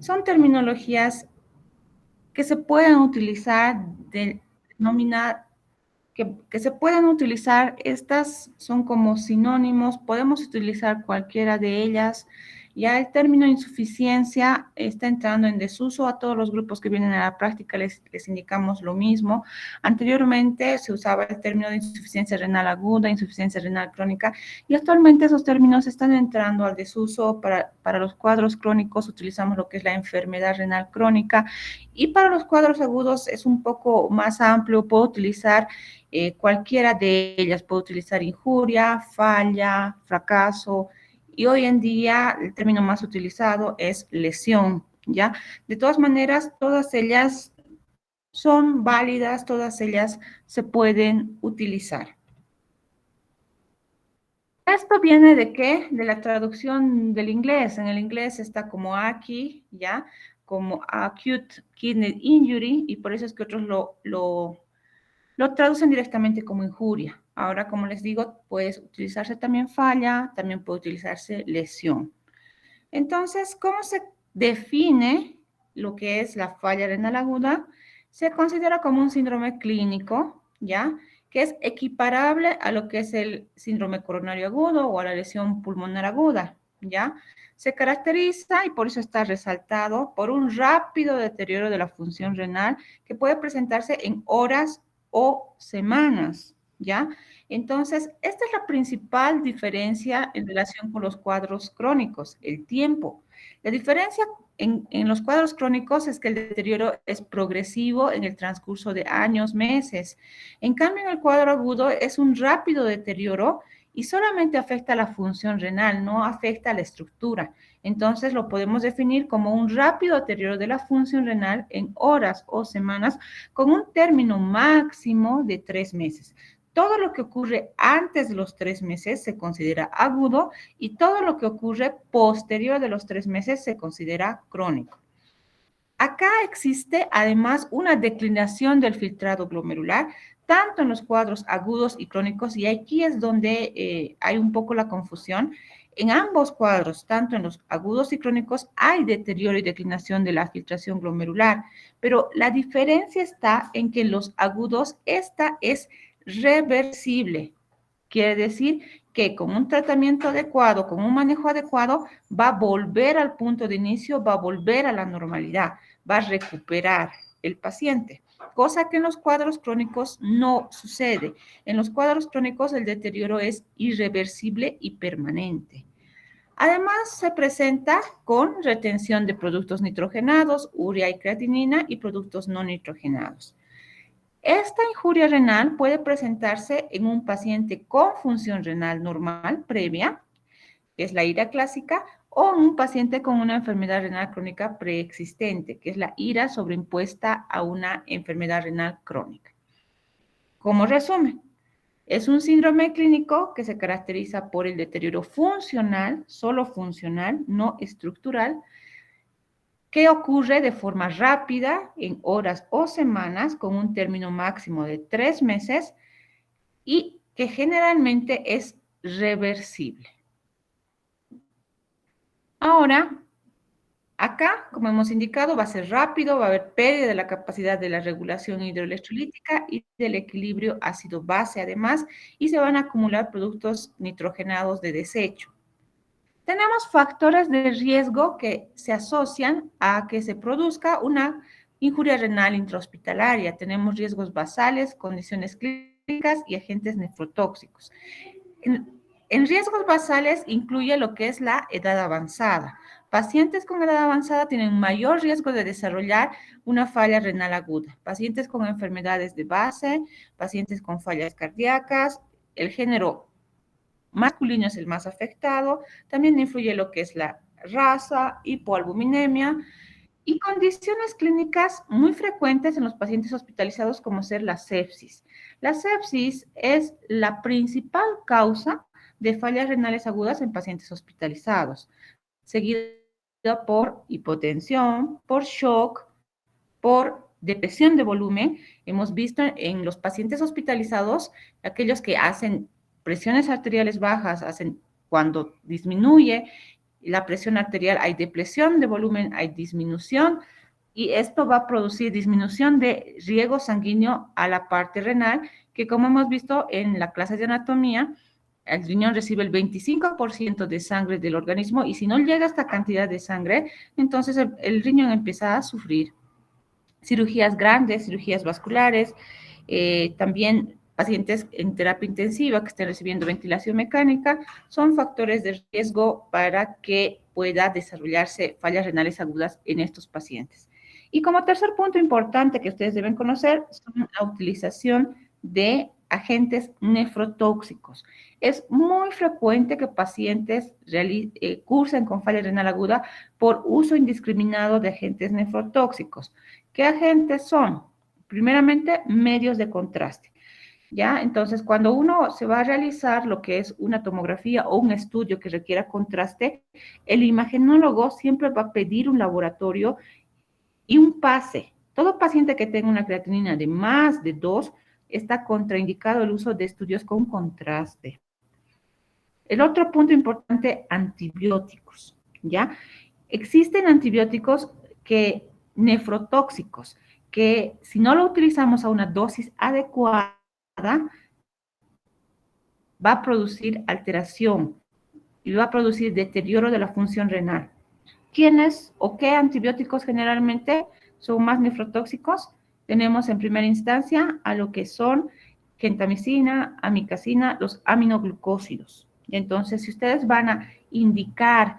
Son terminologías que se pueden utilizar, denominar, que se pueden utilizar, estas son como sinónimos, podemos utilizar cualquiera de ellas. Ya el término insuficiencia está entrando en desuso. A todos los grupos que vienen a la práctica les indicamos lo mismo. Anteriormente se usaba el término de insuficiencia renal aguda, insuficiencia renal crónica, y actualmente esos términos están entrando al desuso. Para los cuadros crónicos utilizamos lo que es la enfermedad renal crónica, y para los cuadros agudos es un poco más amplio, puedo utilizar cualquiera de ellas, puedo utilizar injuria, falla, fracaso, y hoy en día el término más utilizado es lesión, ¿ya? De todas maneras, todas ellas son válidas, todas ellas se pueden utilizar. ¿Esto viene de qué? De la traducción del inglés. En el inglés está como AKI, ¿ya? Como Acute Kidney Injury, y por eso es que otros lo traducen directamente como injuria. Ahora, como les digo, puede utilizarse también falla, también puede utilizarse lesión. Entonces, ¿cómo se define lo que es la falla renal aguda? Se considera como un síndrome clínico, ¿ya? Que es equiparable a lo que es el síndrome coronario agudo o a la lesión pulmonar aguda, ¿ya? Se caracteriza, y por eso está resaltado, por un rápido deterioro de la función renal que puede presentarse en horas o semanas, ¿ya? Entonces, esta es la principal diferencia en relación con los cuadros crónicos, el tiempo. La diferencia en los cuadros crónicos es que el deterioro es progresivo en el transcurso de años, meses. En cambio, en el cuadro agudo es un rápido deterioro y solamente afecta a la función renal, no afecta a la estructura. Entonces, lo podemos definir como un rápido deterioro de la función renal en horas o semanas con un término máximo de 3 meses. Todo lo que ocurre antes de los 3 meses se considera agudo, y todo lo que ocurre posterior de los 3 meses se considera crónico. Acá existe además una declinación del filtrado glomerular, tanto en los cuadros agudos y crónicos, y aquí es donde hay un poco la confusión. En ambos cuadros, tanto en los agudos y crónicos, hay deterioro y declinación de la filtración glomerular, pero la diferencia está en que en los agudos esta es reversible. Quiere decir que con un tratamiento adecuado, con un manejo adecuado, va a volver al punto de inicio, va a volver a la normalidad, va a recuperar el paciente, cosa que en los cuadros crónicos no sucede. En los cuadros crónicos el deterioro es irreversible y permanente. Además, se presenta con retención de productos nitrogenados, urea y creatinina, y productos no nitrogenados. Esta injuria renal puede presentarse en un paciente con función renal normal previa, que es la IRA clásica, o en un paciente con una enfermedad renal crónica preexistente, que es la IRA sobreimpuesta a una enfermedad renal crónica. Como resumen, es un síndrome clínico que se caracteriza por el deterioro funcional, solo funcional, no estructural, que ocurre de forma rápida en horas o semanas con un término máximo de 3 meses y que generalmente es reversible. Ahora, acá, como hemos indicado, va a ser rápido, va a haber pérdida de la capacidad de la regulación hidroelectrolítica y del equilibrio ácido-base además, y se van a acumular productos nitrogenados de desecho. Tenemos factores de riesgo que se asocian a que se produzca una injuria renal intrahospitalaria. Tenemos riesgos basales, condiciones clínicas y agentes nefrotóxicos. En riesgos basales incluye lo que es la edad avanzada. Pacientes con edad avanzada tienen mayor riesgo de desarrollar una falla renal aguda. Pacientes con enfermedades de base, pacientes con fallas cardíacas, el género masculino es el más afectado. También influye lo que es la raza, hipoalbuminemia y condiciones clínicas muy frecuentes en los pacientes hospitalizados, como ser la sepsis. La sepsis es la principal causa de fallas renales agudas en pacientes hospitalizados, seguida por hipotensión, por shock, por depresión de volumen. Hemos visto en los pacientes hospitalizados, aquellos que hacen presiones arteriales bajas, hacen cuando disminuye la presión arterial, hay depresión de volumen, hay disminución, y esto va a producir disminución de riego sanguíneo a la parte renal, que como hemos visto en la clase de anatomía, el riñón recibe el 25% de sangre del organismo y si no llega a esta cantidad de sangre, entonces el riñón empieza a sufrir cirugías grandes, cirugías vasculares, también pacientes en terapia intensiva que estén recibiendo ventilación mecánica, son factores de riesgo para que pueda desarrollarse fallas renales agudas en estos pacientes. Y como tercer punto importante que ustedes deben conocer, son la utilización de agentes nefrotóxicos. Es muy frecuente que pacientes cursen con falla renal aguda por uso indiscriminado de agentes nefrotóxicos. ¿Qué agentes son? Primeramente, medios de contraste. ¿Ya? Entonces, cuando uno se va a realizar lo que es una tomografía o un estudio que requiera contraste, el imagenólogo siempre va a pedir un laboratorio y un pase. Todo paciente que tenga una creatinina de más de 2 está contraindicado el uso de estudios con contraste. El otro punto importante, antibióticos, ¿ya? Existen antibióticos nefrotóxicos, que si no lo utilizamos a una dosis adecuada, va a producir alteración y va a producir deterioro de la función renal. ¿Quiénes o qué antibióticos generalmente son más nefrotóxicos? Tenemos en primera instancia a lo que son gentamicina, amicacina, los aminoglucósidos. Entonces, si ustedes van a indicar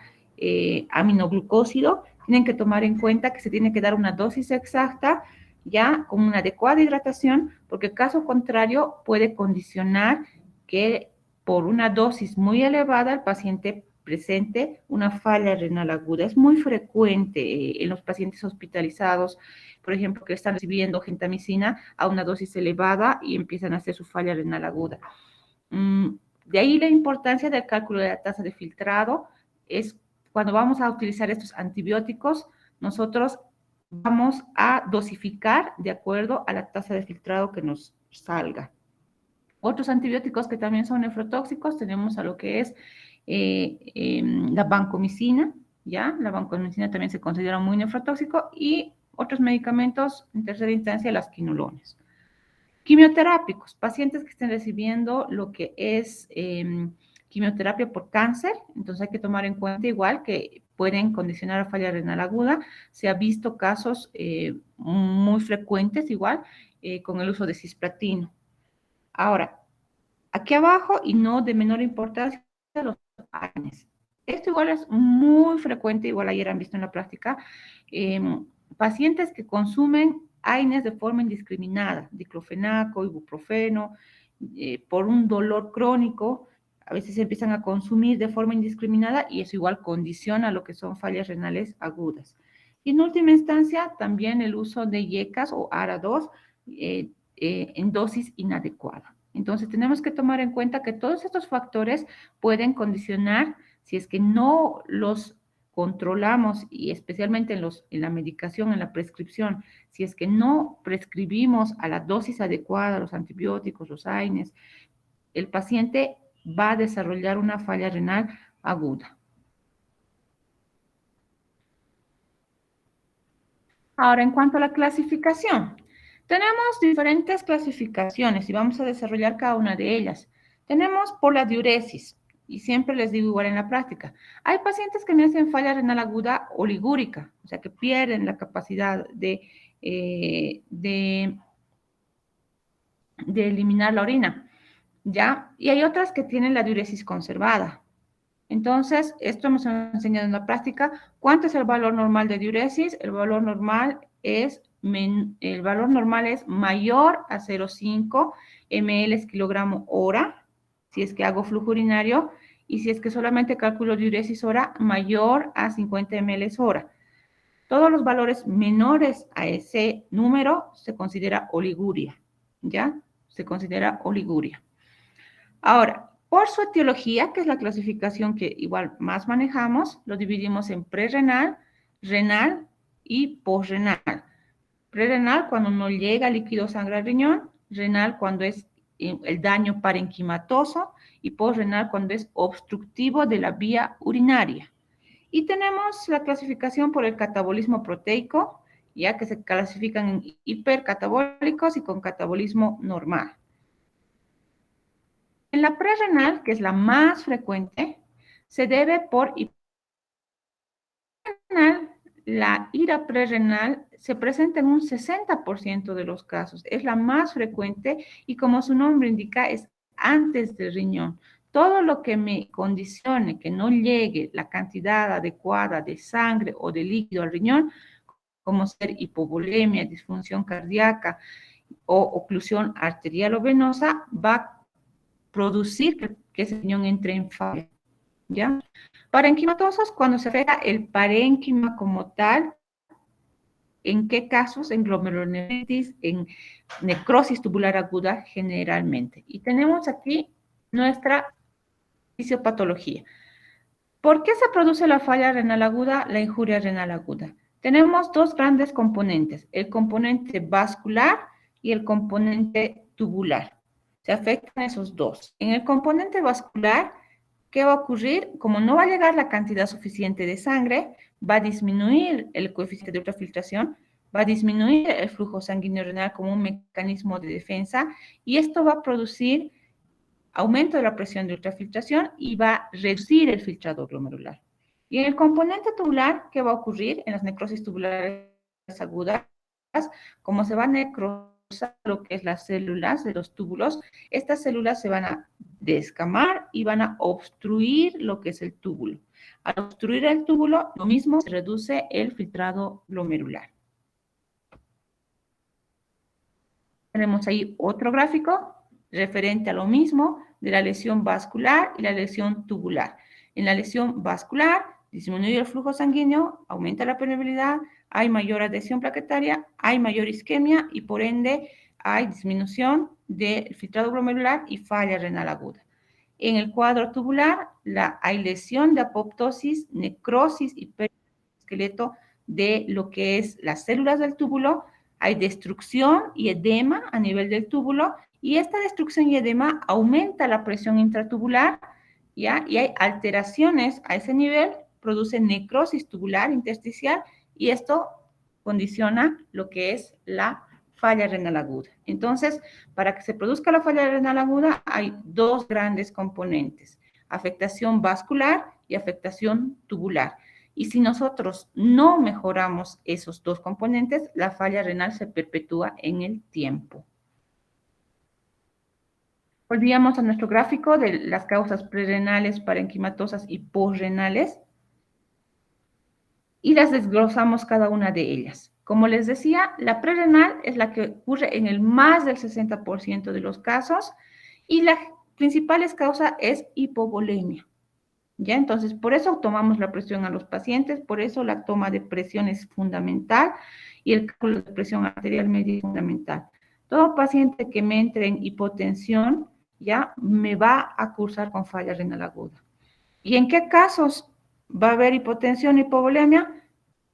aminoglucósido, tienen que tomar en cuenta que se tiene que dar una dosis exacta, ya con una adecuada hidratación, porque caso contrario puede condicionar que por una dosis muy elevada el paciente presente una falla renal aguda. Es muy frecuente en los pacientes hospitalizados, por ejemplo, que están recibiendo gentamicina a una dosis elevada y empiezan a hacer su falla renal aguda. De ahí la importancia del cálculo de la tasa de filtrado. Es cuando vamos a utilizar estos antibióticos, nosotros vamos a dosificar de acuerdo a la tasa de filtrado que nos salga. Otros antibióticos que también son nefrotóxicos, tenemos a lo que es la vancomicina, ¿ya? La vancomicina también se considera muy nefrotóxico y otros medicamentos, en tercera instancia, las quinolones. Quimioterápicos, pacientes que estén recibiendo lo que es quimioterapia por cáncer, entonces hay que tomar en cuenta igual que pueden condicionar a falla renal aguda. Se ha visto casos muy frecuentes igual con el uso de cisplatino. Ahora, aquí abajo y no de menor importancia, los AINES. Esto igual es muy frecuente, igual ayer han visto en la práctica, pacientes que consumen AINES de forma indiscriminada, diclofenaco, ibuprofeno, por un dolor crónico, a veces se empiezan a consumir de forma indiscriminada y eso igual condiciona lo que son fallas renales agudas. Y en última instancia, también el uso de IECAS o ARA2 en dosis inadecuada. Entonces, tenemos que tomar en cuenta que todos estos factores pueden condicionar, si es que no los controlamos, y especialmente en la medicación, en la prescripción, si es que no prescribimos a la dosis adecuada los antibióticos, los AINES, el paciente va a desarrollar una falla renal aguda. Ahora, en cuanto a la clasificación, tenemos diferentes clasificaciones y vamos a desarrollar cada una de ellas. Tenemos por la diuresis, y siempre les digo igual en la práctica. Hay pacientes que me hacen falla renal aguda oligúrica, o sea, que pierden la capacidad de eliminar la orina, ¿ya? Y hay otras que tienen la diuresis conservada. Entonces, esto hemos enseñado en la práctica. ¿Cuánto es el valor normal de diuresis? El valor normal es mayor a 0,5 ml kilogramo hora, si es que hago flujo urinario, y si es que solamente calculo diuresis hora, mayor a 50 ml hora. Todos los valores menores a ese número se considera oliguria, ¿ya? Se considera oliguria. Ahora, por su etiología, que es la clasificación que igual más manejamos, lo dividimos en prerrenal, renal y posrenal. Prerrenal cuando no llega líquido sangre al riñón, renal cuando es el daño parenquimatoso y posrenal cuando es obstructivo de la vía urinaria. Y tenemos la clasificación por el catabolismo proteico, ya que se clasifican en hipercatabólicos y con catabolismo normal. En la prerrenal, que es la más frecuente, se debe por hiperrenal. La ira prerrenal se presenta en un 60% de los casos. Es la más frecuente y como su nombre indica, es antes del riñón. Todo lo que me condicione que no llegue la cantidad adecuada de sangre o de líquido al riñón, como ser hipovolemia, disfunción cardíaca o oclusión arterial o venosa, va a producir que ese riñón entre en falla, ¿ya? Parenquimatosos, cuando se afecta el parénquima como tal, ¿en qué casos? En glomerulonefritis, en necrosis tubular aguda generalmente. Y tenemos aquí nuestra fisiopatología. ¿Por qué se produce la falla renal aguda, la injuria renal aguda? Tenemos dos grandes componentes, el componente vascular y el componente tubular. Se afectan esos dos. En el componente vascular, ¿qué va a ocurrir? Como no va a llegar la cantidad suficiente de sangre, va a disminuir el coeficiente de ultrafiltración, va a disminuir el flujo sanguíneo renal como un mecanismo de defensa y esto va a producir aumento de la presión de ultrafiltración y va a reducir el filtrado glomerular. Y en el componente tubular, ¿qué va a ocurrir en las necrosis tubulares agudas? Como se va a necrosar lo que es las células de los túbulos, estas células se van a descamar y van a obstruir lo que es el túbulo. Al obstruir el túbulo, lo mismo se reduce el filtrado glomerular. Tenemos ahí otro gráfico referente a lo mismo de la lesión vascular y la lesión tubular. En la lesión vascular disminuye el flujo sanguíneo, aumenta la permeabilidad, hay mayor adhesión plaquetaria, hay mayor isquemia y por ende hay disminución del filtrado glomerular y falla renal aguda. En el cuadro tubular hay lesión de apoptosis, necrosis y pérdida de esqueleto de lo que es las células del túbulo, hay destrucción y edema a nivel del túbulo y esta destrucción y edema aumenta la presión intratubular, ¿ya? Y hay alteraciones a ese nivel, produce necrosis tubular intersticial y esto condiciona lo que es la falla renal aguda. Entonces, para que se produzca la falla renal aguda hay dos grandes componentes, afectación vascular y afectación tubular. Y si nosotros no mejoramos esos dos componentes, la falla renal se perpetúa en el tiempo. Volvíamos a nuestro gráfico de las causas prerrenales, parenquimatosas y posrenales y las desglosamos cada una de ellas. Como les decía, la prerrenal es la que ocurre en el más del 60% de los casos y la principal causa es hipovolemia. ¿Ya? Entonces, por eso tomamos la presión a los pacientes, por eso la toma de presión es fundamental y el cálculo de presión arterial media es fundamental. Todo paciente que me entre en hipotensión, ya me va a cursar con falla renal aguda. ¿Y en qué casos va a haber hipotensión y hipovolemia?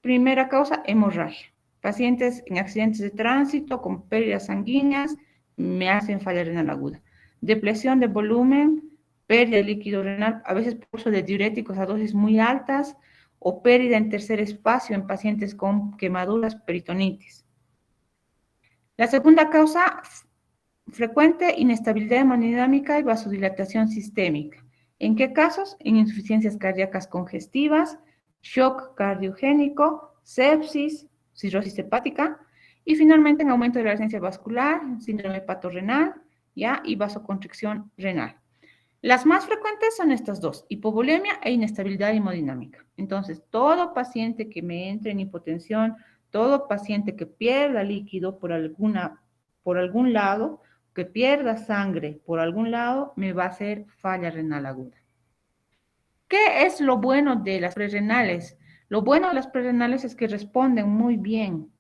Primera causa, hemorragia. Pacientes en accidentes de tránsito con pérdidas sanguíneas me hacen falla renal aguda. Depresión de volumen, pérdida de líquido renal, a veces por uso de diuréticos a dosis muy altas o pérdida en tercer espacio en pacientes con quemaduras, peritonitis. La segunda causa frecuente, inestabilidad hemodinámica y vasodilatación sistémica. ¿En qué casos? En insuficiencias cardíacas congestivas, shock cardiogénico, sepsis, cirrosis hepática y finalmente en aumento de la resistencia vascular, síndrome hepatorrenal, ¿ya? Y vasoconstricción renal. Las más frecuentes son estas dos, hipovolemia e inestabilidad hemodinámica. Entonces, todo paciente que me entre en hipotensión, todo paciente que pierda líquido por algún lado, que pierda sangre por algún lado, me va a hacer falla renal aguda. ¿Qué es lo bueno de las prerrenales? Lo bueno de las prerrenales es que responden muy bien.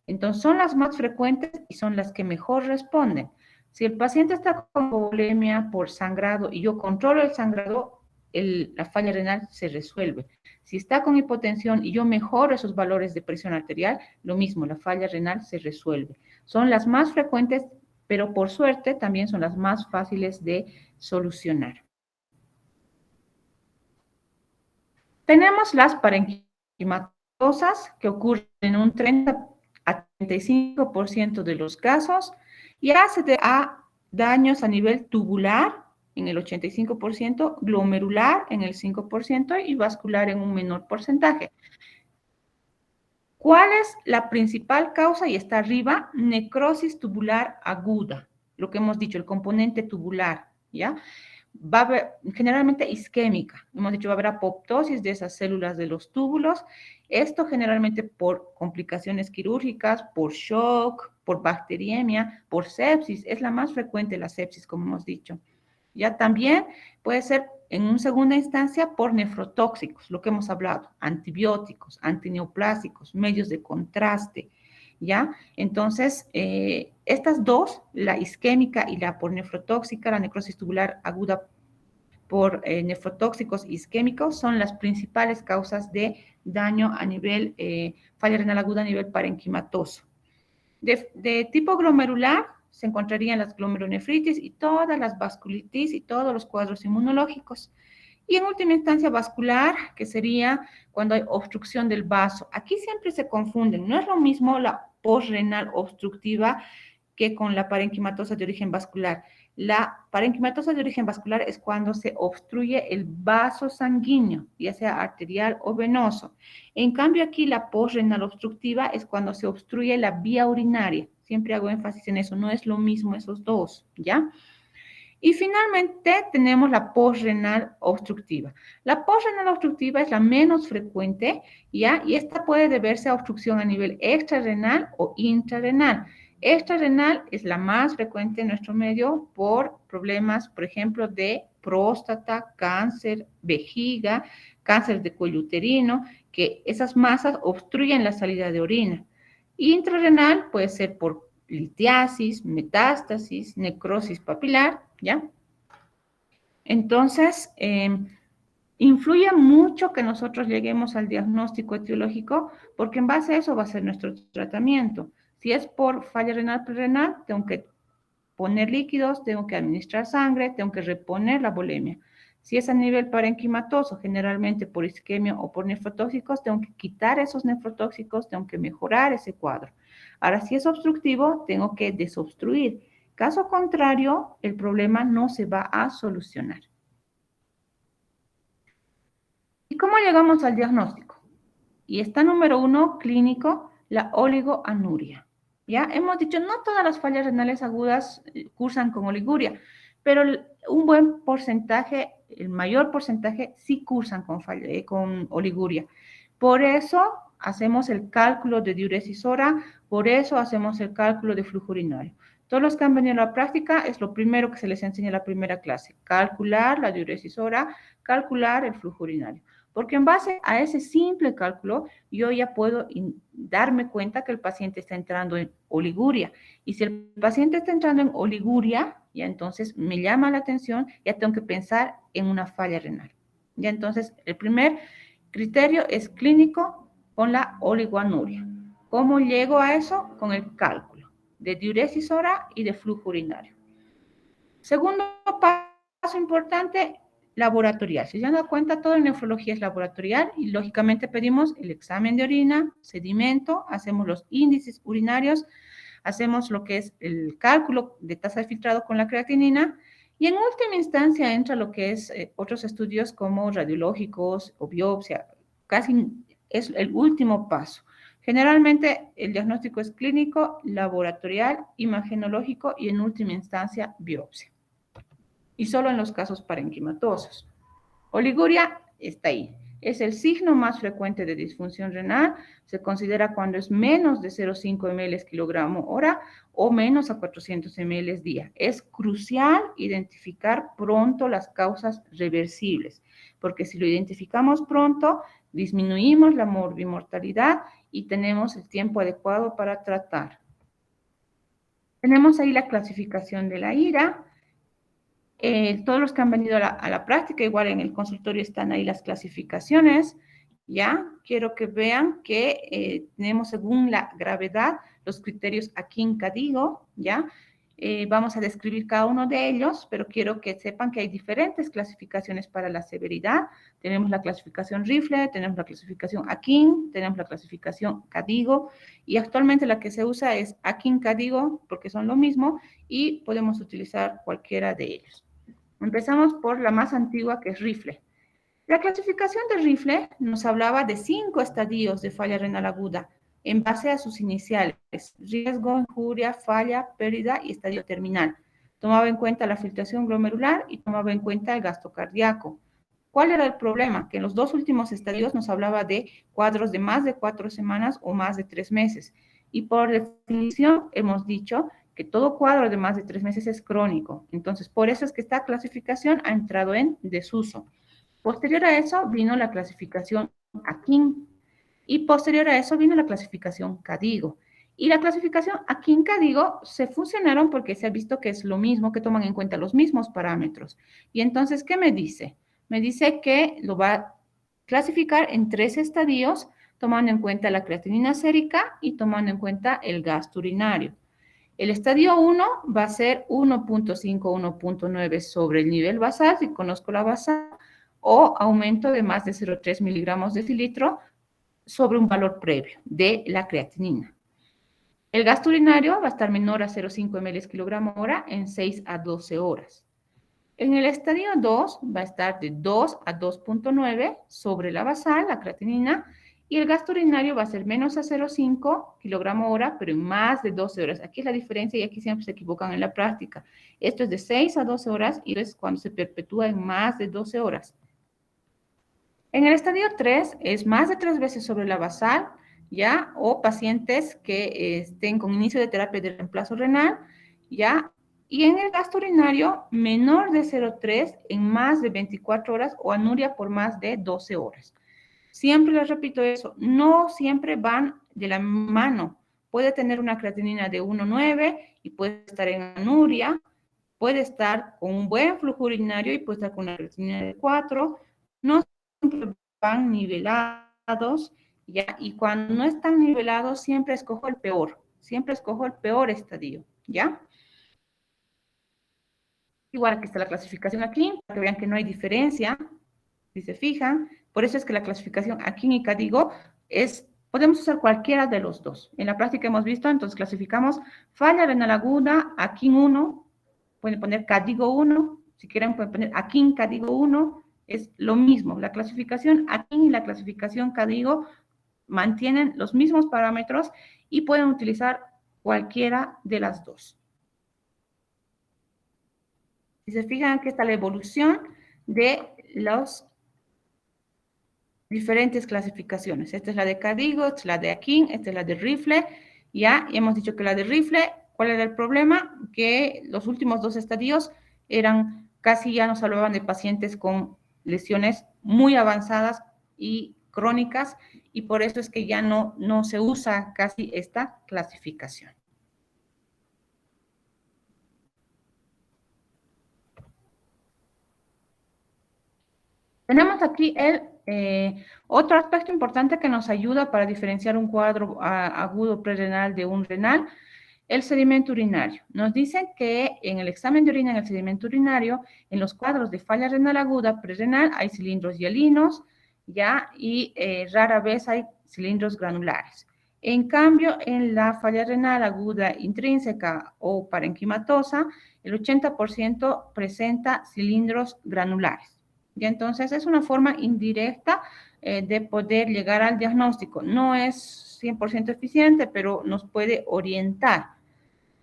Entonces, son las más frecuentes y son las que mejor responden. Si el paciente está con hipovolemia por sangrado y yo controlo el sangrado, la falla renal se resuelve. Si está con hipotensión y yo mejoro esos valores de presión arterial, lo mismo, la falla renal se resuelve. Son las más frecuentes, pero por suerte también son las más fáciles de solucionar. Tenemos las parenquimatosas que ocurren en un 30 a 35% de los casos y hace a daños a nivel tubular en el 85%, glomerular en el 5% y vascular en un menor porcentaje. ¿Cuál es la principal causa? Y está arriba, necrosis tubular aguda, lo que hemos dicho, el componente tubular, ¿ya? Va a haber, generalmente isquémica, hemos dicho, va a haber apoptosis de esas células de los túbulos, esto generalmente por complicaciones quirúrgicas, por shock, por bacteriemia, por sepsis, es la más frecuente la sepsis, como hemos dicho. Ya también puede ser en una segunda instancia por nefrotóxicos, lo que hemos hablado, antibióticos, antineoplásicos, medios de contraste, ¿ya? Entonces, estas dos, la isquémica y la por nefrotóxica, la necrosis tubular aguda por nefrotóxicos isquémicos, son las principales causas de daño a nivel, falla renal aguda a nivel parenquimatoso. De tipo glomerular se encontrarían las glomerulonefritis y todas las vasculitis y todos los cuadros inmunológicos. Y en última instancia vascular, que sería cuando hay obstrucción del vaso. Aquí siempre se confunden, no es lo mismo la postrenal obstructiva que con la parenquimatosa de origen vascular. La parenquimatosa de origen vascular es cuando se obstruye el vaso sanguíneo, ya sea arterial o venoso. En cambio aquí la postrenal obstructiva es cuando se obstruye la vía urinaria. Siempre hago énfasis en eso, no es lo mismo esos dos, ¿ya? Y finalmente tenemos la postrenal obstructiva. La postrenal obstructiva es la menos frecuente, ¿ya? Y esta puede deberse a obstrucción a nivel extrarrenal o intrarrenal. Extrarrenal es la más frecuente en nuestro medio por problemas, por ejemplo, de próstata, cáncer, vejiga, cáncer de cuello uterino, que esas masas obstruyen la salida de orina. Intrarrenal puede ser por litiasis, metástasis, necrosis papilar, ¿ya? Entonces, influye mucho que nosotros lleguemos al diagnóstico etiológico, porque en base a eso va a ser nuestro tratamiento. Si es por falla renal prerenal, tengo que poner líquidos, tengo que administrar sangre, tengo que reponer la volemia. Si es a nivel parenquimatoso, generalmente por isquemia o por nefrotóxicos, tengo que quitar esos nefrotóxicos, tengo que mejorar ese cuadro. Ahora, si es obstructivo, tengo que desobstruir. Caso contrario, el problema no se va a solucionar. ¿Y cómo llegamos al diagnóstico? Y está número 1, clínico, la oligoanuria. ¿Ya? Hemos dicho, no todas las fallas renales agudas cursan con oliguria, pero un buen porcentaje, el mayor porcentaje, sí cursan con oliguria. Por eso hacemos el cálculo de diuresis hora, por eso hacemos el cálculo de flujo urinario. Todos los que han venido a la práctica es lo primero que se les enseña en la primera clase, calcular la diuresis hora, calcular el flujo urinario. Porque en base a ese simple cálculo, yo ya puedo darme cuenta que el paciente está entrando en oliguria. Y si el paciente está entrando en oliguria, ya entonces me llama la atención, ya tengo que pensar en una falla renal. Ya entonces, el primer criterio es clínico con la oligoanuria. ¿Cómo llego a eso? Con el cálculo de diuresis hora y de flujo urinario. Segundo paso importante, laboratorial. Si se dan cuenta, todo en nefrología es laboratorial y lógicamente pedimos el examen de orina, sedimento, hacemos los índices urinarios, hacemos lo que es el cálculo de tasa de filtrado con la creatinina y en última instancia entra lo que es otros estudios como radiológicos o biopsia. Casi es el último paso. Generalmente el diagnóstico es clínico, laboratorial, imagenológico y en última instancia biopsia. Y solo en los casos parenquimatosos. Oliguria está ahí. Es el signo más frecuente de disfunción renal. Se considera cuando es menos de 0,5 ml kilogramo hora o menos a 400 ml día. Es crucial identificar pronto las causas reversibles, porque si lo identificamos pronto, disminuimos la morbimortalidad y tenemos el tiempo adecuado para tratar. Tenemos ahí la clasificación de la IRA. Todos los que han venido a la práctica, igual en el consultorio están ahí las clasificaciones, ¿ya? Quiero que vean que tenemos según la gravedad los criterios aquí en Cadigo, ¿ya? Vamos a describir cada uno de ellos, pero quiero que sepan que hay diferentes clasificaciones para la severidad. Tenemos la clasificación Rifle, tenemos la clasificación Akin, tenemos la clasificación Cadigo, y actualmente la que se usa es Akin-Cadigo, porque son lo mismo, y podemos utilizar cualquiera de ellos. Empezamos por la más antigua, que es Rifle. La clasificación de Rifle nos hablaba de 5 estadios de falla renal aguda en base a sus iniciales: riesgo, injuria, falla, pérdida y estadio terminal. Tomaba en cuenta la filtración glomerular y tomaba en cuenta el gasto cardíaco. ¿Cuál era el problema? Que en los dos últimos estadios nos hablaba de cuadros de más de 4 semanas o más de 3 meses. Y por definición hemos dicho que todo cuadro de más de 3 meses es crónico. Entonces, por eso es que esta clasificación ha entrado en desuso. Posterior a eso vino la clasificación Akin, y posterior a eso vino la clasificación Cadigo. Y la clasificación Akin-Cadigo se fusionaron porque se ha visto que es lo mismo, que toman en cuenta los mismos parámetros. Y entonces, ¿qué me dice? Me dice que lo va a clasificar en 3 estadios, tomando en cuenta la creatinina sérica y tomando en cuenta el gasto urinario. El estadio 1 va a ser 1.5, 1.9 sobre el nivel basal, si conozco la basal, o aumento de más de 0,3 miligramos de decilitro sobre un valor previo de la creatinina. El gasto urinario va a estar menor a 0,5 ml kilogramo hora en 6 a 12 horas. En el estadio 2 va a estar de 2 a 2.9 sobre la basal, la creatinina, y el gasto urinario va a ser menos a 0,5 kilogramo hora, pero en más de 12 horas. Aquí es la diferencia y aquí siempre se equivocan en la práctica. Esto es de 6 a 12 horas y es cuando se perpetúa en más de 12 horas. En el estadio 3 es más de 3 veces sobre la basal, ¿ya? O pacientes que estén con inicio de terapia de reemplazo renal, ¿ya? Y en el gasto urinario, menor de 0,3 en más de 24 horas o anuria por más de 12 horas. Siempre les repito eso, no siempre van de la mano. Puede tener una creatinina de 1,9 y puede estar en anuria, puede estar con un buen flujo urinario y puede estar con una creatinina de 4. No siempre van nivelados, ¿ya? Y cuando no están nivelados, siempre escojo el peor estadio, ¿ya? Igual que está la clasificación aquí, para que vean que no hay diferencia, si se fijan. Por eso es que la clasificación aquí y Cadigo podemos usar cualquiera de los dos. En la práctica hemos visto, entonces clasificamos falla renal aguda, Akin 1, pueden poner Cadigo 1, si quieren pueden poner Akin Cadigo 1, es lo mismo. La clasificación Akin y la clasificación Cadigo mantienen los mismos parámetros y pueden utilizar cualquiera de las dos. Si se fijan, aquí está la evolución de los diferentes clasificaciones. Esta es la de Cadigo, esta es la de Akin, esta es la de Rifle. Ya hemos dicho que la de Rifle, ¿cuál era el problema? Que los últimos 2 estadios eran casi, ya nos hablaban de pacientes con lesiones muy avanzadas y crónicas, y por eso es que ya no se usa casi esta clasificación. Tenemos aquí otro aspecto importante que nos ayuda para diferenciar un cuadro agudo prerrenal de un renal, el sedimento urinario. Nos dicen que en el examen de orina, en el sedimento urinario, en los cuadros de falla renal aguda prerrenal hay cilindros hialinos, ¿ya? Y rara vez hay cilindros granulares. En cambio, en la falla renal aguda intrínseca o parenquimatosa, el 80% presenta cilindros granulares. Y entonces es una forma indirecta de poder llegar al diagnóstico. No es 100% eficiente, pero nos puede orientar.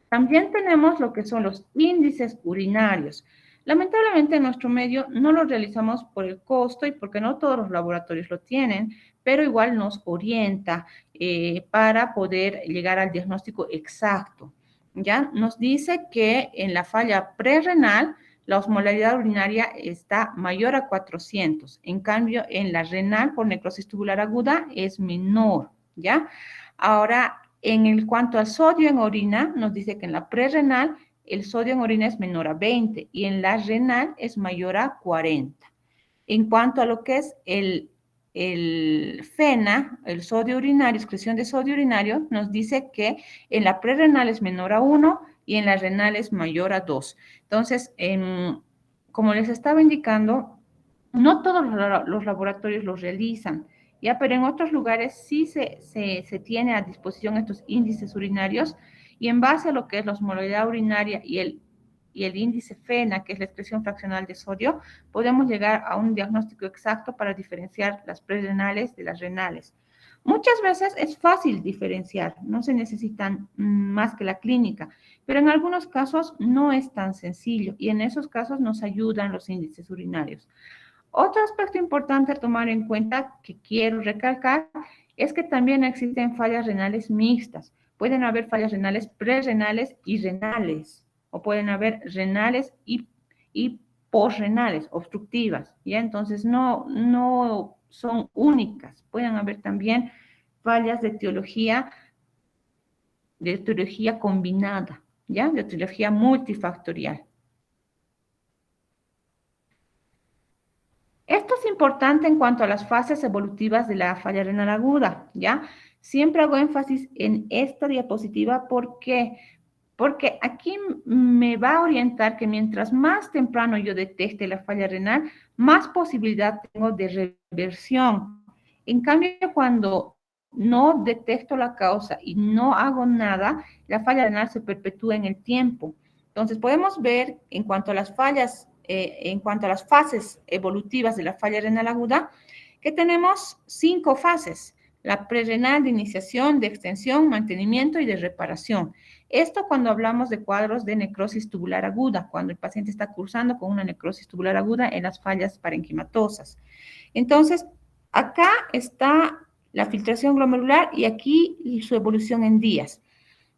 También tenemos lo que son los índices urinarios. Lamentablemente en nuestro medio no lo realizamos por el costo y porque no todos los laboratorios lo tienen, pero igual nos orienta para poder llegar al diagnóstico exacto. ¿Ya? Nos dice que en la falla prerrenal la osmolaridad urinaria está mayor a 400. En cambio, en la renal por necrosis tubular aguda es menor, ¿ya? Ahora, cuanto al sodio en orina, nos dice que en la prerrenal el sodio en orina es menor a 20 y en la renal es mayor a 40. En cuanto a lo que es el FENA, el sodio urinario, excreción de sodio urinario, nos dice que en la prerrenal es menor a 1 y en las renales mayor a 2. Entonces, como les estaba indicando, no todos los laboratorios los realizan, ¿ya? Pero en otros lugares sí se tiene a disposición estos índices urinarios y en base a lo que es la osmolaridad urinaria y el índice FENA, que es la excreción fraccional de sodio, podemos llegar a un diagnóstico exacto para diferenciar las prerrenales de las renales. Muchas veces es fácil diferenciar, no se necesitan más que la clínica, pero en algunos casos no es tan sencillo y en esos casos nos ayudan los índices urinarios. Otro aspecto importante a tomar en cuenta que quiero recalcar es que también existen fallas renales mixtas. Pueden haber fallas renales prerrenales y renales, o pueden haber renales y posrenales, obstructivas, ¿ya? Entonces no son únicas. Pueden haber también fallas de etiología combinada, ¿ya? De etiología multifactorial. Esto es importante en cuanto a las fases evolutivas de la falla renal aguda, ¿ya? Siempre hago énfasis en esta diapositiva porque aquí me va a orientar que mientras más temprano yo detecte la falla renal, más posibilidad tengo de reversión. En cambio, cuando no detecto la causa y no hago nada, la falla renal se perpetúa en el tiempo. Entonces, podemos ver en cuanto a las fallas, en cuanto a las fases evolutivas de la falla renal aguda, que tenemos 5 fases: la prerrenal de iniciación, de extensión, mantenimiento y de reparación. Esto cuando hablamos de cuadros de necrosis tubular aguda, cuando el paciente está cursando con una necrosis tubular aguda en las fallas parenquimatosas. Entonces, acá está la filtración glomerular y aquí su evolución en días.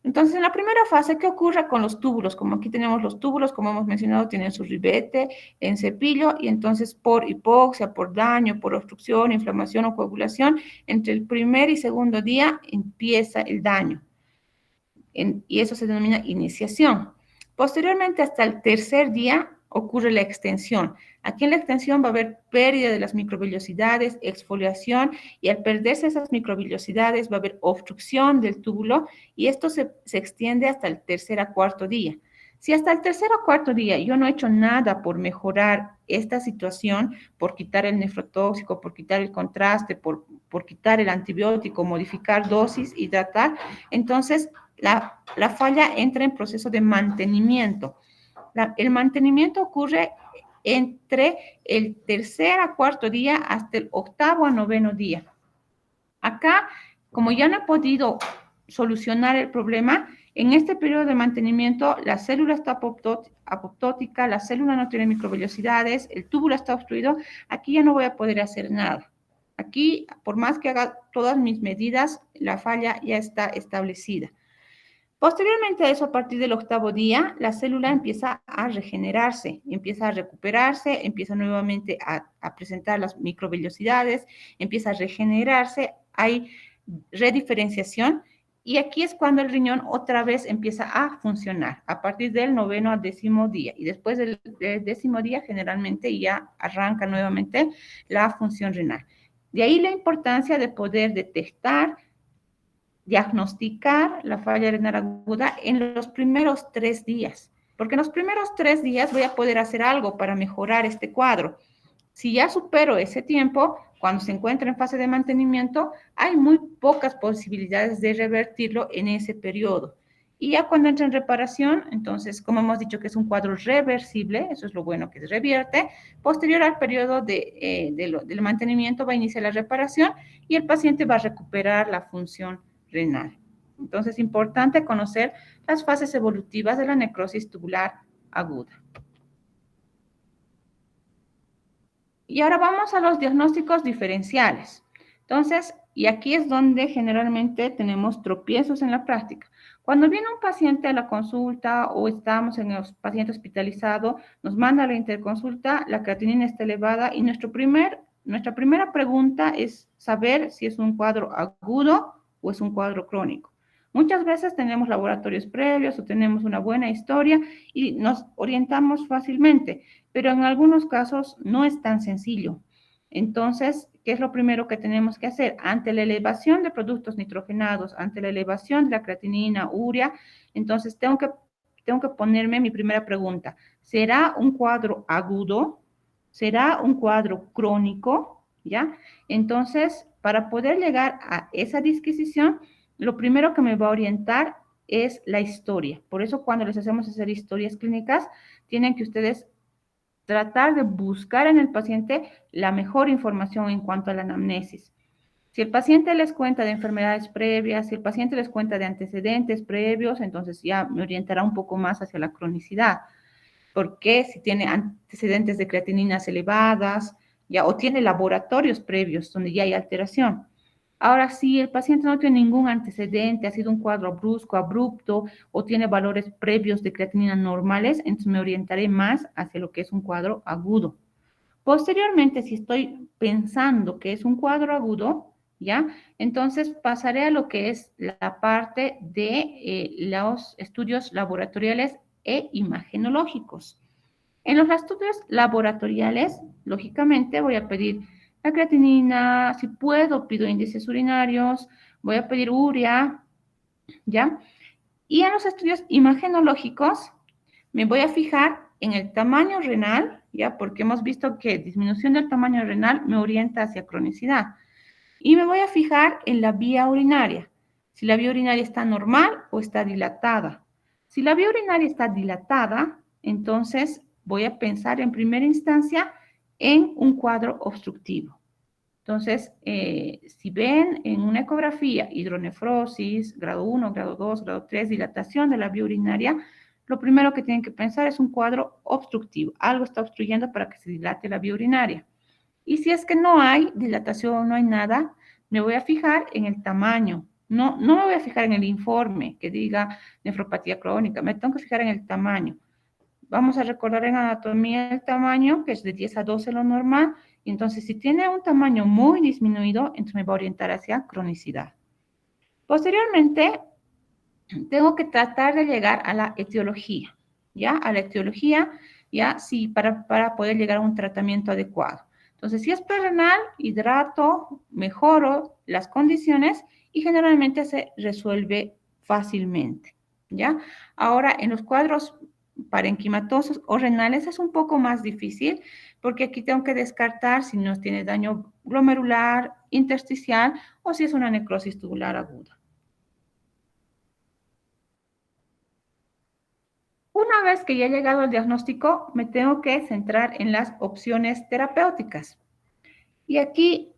Entonces, en la primera fase, ¿qué ocurre con los túbulos? Como aquí tenemos los túbulos, como hemos mencionado, tienen su ribete en cepillo y entonces por hipoxia, por daño, por obstrucción, inflamación o coagulación, entre el primer y segundo día empieza el daño y eso se denomina iniciación. Posteriormente, hasta el tercer día, ocurre la extensión. Aquí en la extensión va a haber pérdida de las microvellosidades, exfoliación, y al perderse esas microvellosidades va a haber obstrucción del túbulo y esto se extiende hasta el tercer a cuarto día. Si hasta el tercer o cuarto día yo no he hecho nada por mejorar esta situación, por quitar el nefrotóxico, por quitar el contraste, por quitar el antibiótico, modificar dosis y tratar, entonces la falla entra en proceso de mantenimiento. El mantenimiento ocurre entre el tercer a cuarto día hasta el octavo a noveno día. Acá, como ya no he podido solucionar el problema, en este periodo de mantenimiento la célula está apoptótica, la célula no tiene microvellosidades, el túbulo está obstruido, aquí ya no voy a poder hacer nada. Aquí, por más que haga todas mis medidas, la falla ya está establecida. Posteriormente a eso, a partir del octavo día, la célula empieza a regenerarse, empieza a recuperarse, empieza nuevamente a presentar las microvellosidades, empieza a regenerarse, hay rediferenciación y aquí es cuando el riñón otra vez empieza a funcionar, a partir del noveno al décimo día. Y después del décimo día generalmente ya arranca nuevamente la función renal. De ahí la importancia de poder detectar, diagnosticar la falla renal aguda en los primeros 3 días, porque en los primeros 3 días voy a poder hacer algo para mejorar este cuadro. Si ya supero ese tiempo, cuando se encuentra en fase de mantenimiento, hay muy pocas posibilidades de revertirlo en ese periodo. Y ya cuando entra en reparación, entonces, como hemos dicho que es un cuadro reversible, eso es lo bueno que se revierte, posterior al periodo del mantenimiento va a iniciar la reparación y el paciente va a recuperar la función renal. Entonces, es importante conocer las fases evolutivas de la necrosis tubular aguda. Y ahora vamos a los diagnósticos diferenciales. Entonces, y aquí es donde generalmente tenemos tropiezos en la práctica. Cuando viene un paciente a la consulta o estamos en el paciente hospitalizado, nos manda a la interconsulta, la creatinina está elevada y nuestra primera pregunta es saber si es un cuadro agudo o es un cuadro crónico. Muchas veces tenemos laboratorios previos o tenemos una buena historia y nos orientamos fácilmente, pero en algunos casos no es tan sencillo. Entonces, ¿qué es lo primero que tenemos que hacer? Ante la elevación de productos nitrogenados, ante la elevación de la creatinina, urea, entonces tengo que tengo que ponerme mi primera pregunta. ¿Será un cuadro agudo? ¿Será un cuadro crónico? ¿Ya? Entonces, para poder llegar a esa disquisición, lo primero que me va a orientar es la historia. Por eso cuando les hacemos hacer historias clínicas, tienen que ustedes tratar de buscar en el paciente la mejor información en cuanto a la anamnesis. Si el paciente les cuenta de enfermedades previas, si el paciente les cuenta de antecedentes previos, entonces ya me orientará un poco más hacia la cronicidad. Porque si tiene antecedentes de creatininas elevadas, ya, o tiene laboratorios previos donde ya hay alteración. Ahora, si el paciente no tiene ningún antecedente, ha sido un cuadro brusco, abrupto, o tiene valores previos de creatinina normales, entonces me orientaré más hacia lo que es un cuadro agudo. Posteriormente, si estoy pensando que es un cuadro agudo, ¿ya? Entonces pasaré a lo que es la parte de los estudios laboratoriales e imagenológicos. En los estudios laboratoriales, lógicamente, voy a pedir la creatinina, si puedo, pido índices urinarios, voy a pedir urea, ¿ya? Y en los estudios imagenológicos, me voy a fijar en el tamaño renal, ¿ya? Porque hemos visto que disminución del tamaño renal me orienta hacia cronicidad. Y me voy a fijar en la vía urinaria, si la vía urinaria está normal o está dilatada. Si la vía urinaria está dilatada, entonces voy a pensar en primera instancia en un cuadro obstructivo. Entonces, si ven en una ecografía hidronefrosis, grado 1, grado 2, grado 3, dilatación de la vía urinaria, lo primero que tienen que pensar es un cuadro obstructivo. Algo está obstruyendo para que se dilate la vía urinaria. Y si es que no hay dilatación, no hay nada, me voy a fijar en el tamaño. No me voy a fijar en el informe que diga nefropatía crónica, me tengo que fijar en el tamaño. Vamos a recordar en anatomía el tamaño, que es de 10 a 12 lo normal. Y entonces, si tiene un tamaño muy disminuido, entonces me va a orientar hacia cronicidad. Posteriormente, tengo que tratar de llegar a la etiología, ¿ya? A la etiología, ¿ya? Sí, para poder llegar a un tratamiento adecuado. Entonces, si es prerrenal, hidrato, mejoro las condiciones y generalmente se resuelve fácilmente, ¿ya? Ahora, en los cuadros parenquimatosos o renales es un poco más difícil porque aquí tengo que descartar si no tiene daño glomerular, intersticial o si es una necrosis tubular aguda. Una vez que ya he llegado al diagnóstico, me tengo que centrar en las opciones terapéuticas. Y aquí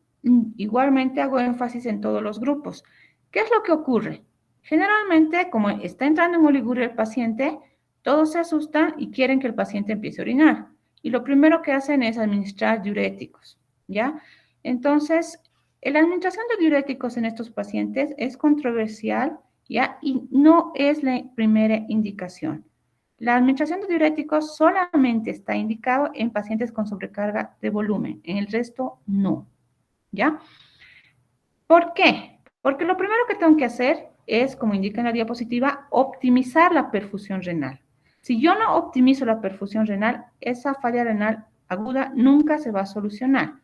igualmente hago énfasis en todos los grupos. ¿Qué es lo que ocurre? Generalmente, como está entrando en oliguria el paciente, todos se asustan y quieren que el paciente empiece a orinar. Y lo primero que hacen es administrar diuréticos, ¿ya? Entonces, la administración de diuréticos en estos pacientes es controversial, ¿ya? Y no es la primera indicación. La administración de diuréticos solamente está indicado en pacientes con sobrecarga de volumen, en el resto no, ¿ya? ¿Por qué? Porque lo primero que tengo que hacer es, como indica en la diapositiva, optimizar la perfusión renal. Si yo no optimizo la perfusión renal, esa falla renal aguda nunca se va a solucionar.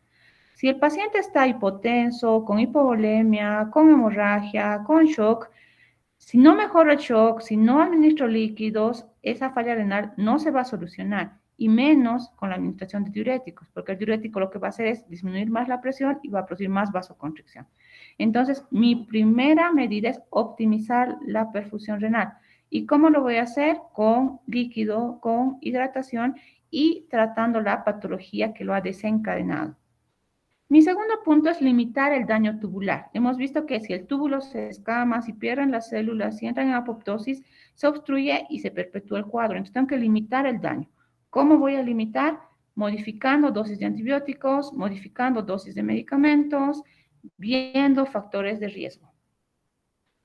Si el paciente está hipotenso, con hipovolemia, con hemorragia, con shock, si no mejoro el shock, si no administro líquidos, esa falla renal no se va a solucionar, y menos con la administración de diuréticos, porque el diurético lo que va a hacer es disminuir más la presión y va a producir más vasoconstricción. Entonces, mi primera medida es optimizar la perfusión renal. ¿Y cómo lo voy a hacer? Con líquido, con hidratación y tratando la patología que lo ha desencadenado. Mi segundo punto es limitar el daño tubular. Hemos visto que si el túbulo se escama, si pierden las células, si entran en apoptosis, se obstruye y se perpetúa el cuadro. Entonces tengo que limitar el daño. ¿Cómo voy a limitar? Modificando dosis de antibióticos, modificando dosis de medicamentos, viendo factores de riesgo.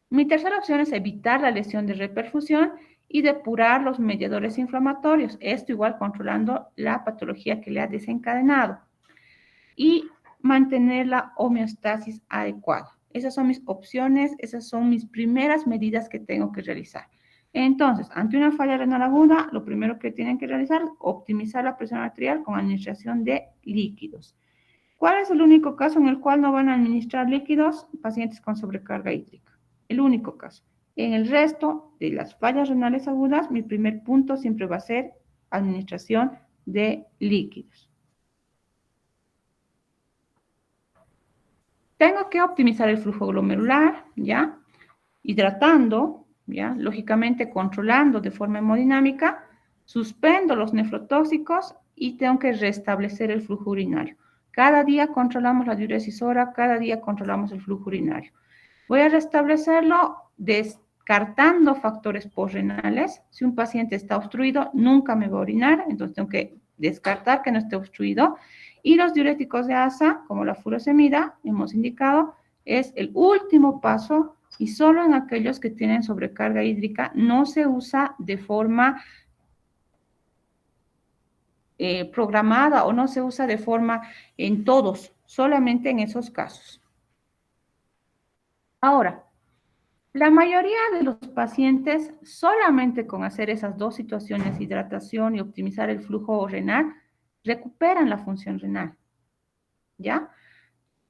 Mi tercera opción es evitar la lesión de reperfusión y depurar los mediadores inflamatorios. Esto igual controlando la patología que le ha desencadenado. Y mantener la homeostasis adecuada. Esas son mis opciones, esas son mis primeras medidas que tengo que realizar. Entonces, ante una falla renal aguda, lo primero que tienen que realizar es optimizar la presión arterial con administración de líquidos. ¿Cuál es el único caso en el cual no van a administrar líquidos? Pacientes con sobrecarga hídrica. El único caso. En el resto de las fallas renales agudas, mi primer punto siempre va a ser administración de líquidos. Tengo que optimizar el flujo glomerular, ¿ya? Hidratando, ¿ya? Lógicamente controlando de forma hemodinámica, suspendo los nefrotóxicos y tengo que restablecer el flujo urinario. Cada día controlamos la diuresis hora, cada día controlamos el flujo urinario. Voy a restablecerlo descartando factores postrenales. Si un paciente está obstruido, nunca me va a orinar, entonces tengo que descartar que no esté obstruido. Y los diuréticos de asa, como la furosemida, hemos indicado, es el último paso y solo en aquellos que tienen sobrecarga hídrica no se usa de forma programada o no se usa de forma en todos, solamente en esos casos. Ahora, la mayoría de los pacientes, solamente con hacer esas dos situaciones, hidratación y optimizar el flujo renal, recuperan la función renal, ¿ya?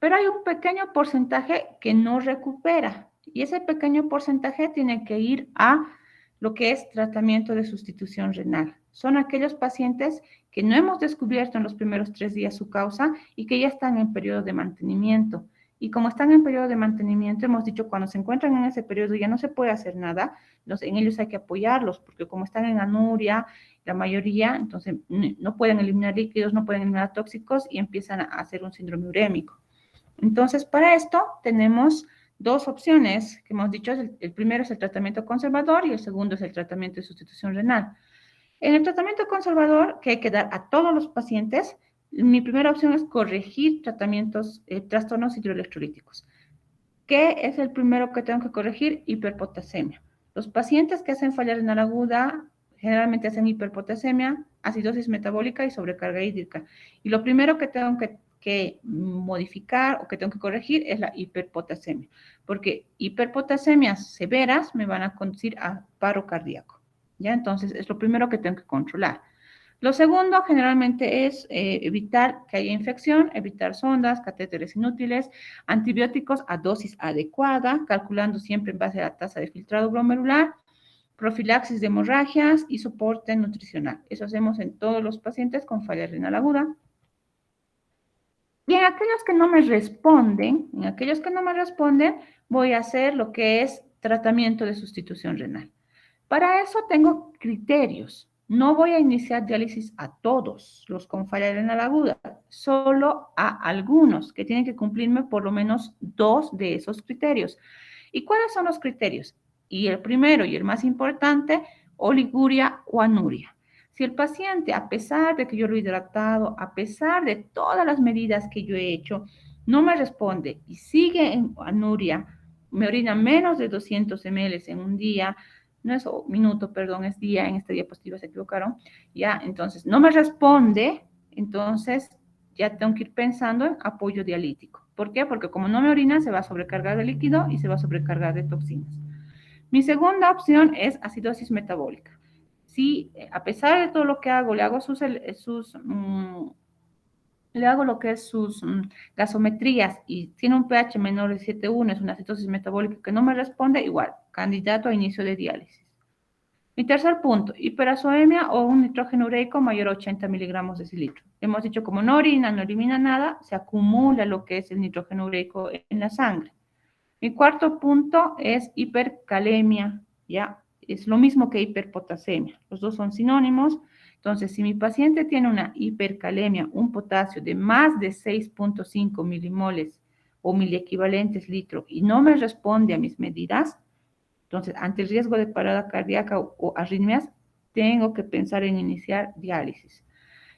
Pero hay un pequeño porcentaje que no recupera y ese pequeño porcentaje tiene que ir a lo que es tratamiento de sustitución renal. Son aquellos pacientes que no hemos descubierto en los primeros 3 días su causa y que ya están en periodo de mantenimiento. Y como están en periodo de mantenimiento, hemos dicho cuando se encuentran en ese periodo ya no se puede hacer nada, en ellos hay que apoyarlos porque como están en anuria, la mayoría, entonces no pueden eliminar líquidos, no pueden eliminar tóxicos y empiezan a hacer un síndrome urémico. Entonces, para esto tenemos dos opciones que hemos dicho. El primero es el tratamiento conservador y el segundo es el tratamiento de sustitución renal. En el tratamiento conservador, que hay que dar a todos los pacientes, mi primera opción es corregir trastornos hidroelectrolíticos. ¿Qué es el primero que tengo que corregir? Hiperpotasemia. Los pacientes que hacen falla renal aguda generalmente hacen hiperpotasemia, acidosis metabólica y sobrecarga hídrica. Y lo primero que tengo que modificar o que tengo que corregir es la hiperpotasemia, porque hiperpotasemias severas me van a conducir a paro cardíaco. ¿Ya? Entonces, es lo primero que tengo que controlar. Lo segundo generalmente es evitar que haya infección, evitar sondas, catéteres inútiles, antibióticos a dosis adecuada, calculando siempre en base a la tasa de filtrado glomerular, profilaxis de hemorragias y soporte nutricional. Eso hacemos en todos los pacientes con falla renal aguda. Y en aquellos que no me responden, voy a hacer lo que es tratamiento de sustitución renal. Para eso tengo criterios. No voy a iniciar diálisis a todos los con falla renal aguda, solo a algunos que tienen que cumplirme por lo menos 2 de esos criterios. ¿Y cuáles son los criterios? Y el primero y el más importante, oliguria o anuria. Si el paciente, a pesar de que yo lo he hidratado, a pesar de todas las medidas que yo he hecho, no me responde y sigue en anuria, me orina menos de 200 ml en un día, no es minuto, perdón, es día, en esta diapositiva se equivocaron, ya, entonces no me responde, entonces ya tengo que ir pensando en apoyo dialítico. ¿Por qué? Porque como no me orina, se va a sobrecargar de líquido y se va a sobrecargar de toxinas. Mi segunda opción es acidosis metabólica. Si a pesar de todo lo que hago, le hago le hago lo que es sus gasometrías y tiene un pH menor de 7,1, es una citosis metabólica que no me responde, igual, candidato a inicio de diálisis. Mi tercer punto, hiperazoemia o un nitrógeno ureico mayor a 80 miligramos de cilitro. Hemos dicho, como no orina, no elimina nada, se acumula lo que es el nitrógeno ureico en la sangre. Mi cuarto punto es hipercalemia, ¿ya? Es lo mismo que hiperpotasemia, los dos son sinónimos. Entonces, si mi paciente tiene una hipercalemia, un potasio de más de 6,5 milimoles o miliequivalentes litro y no me responde a mis medidas, entonces, ante el riesgo de parada cardíaca o arritmias, tengo que pensar en iniciar diálisis.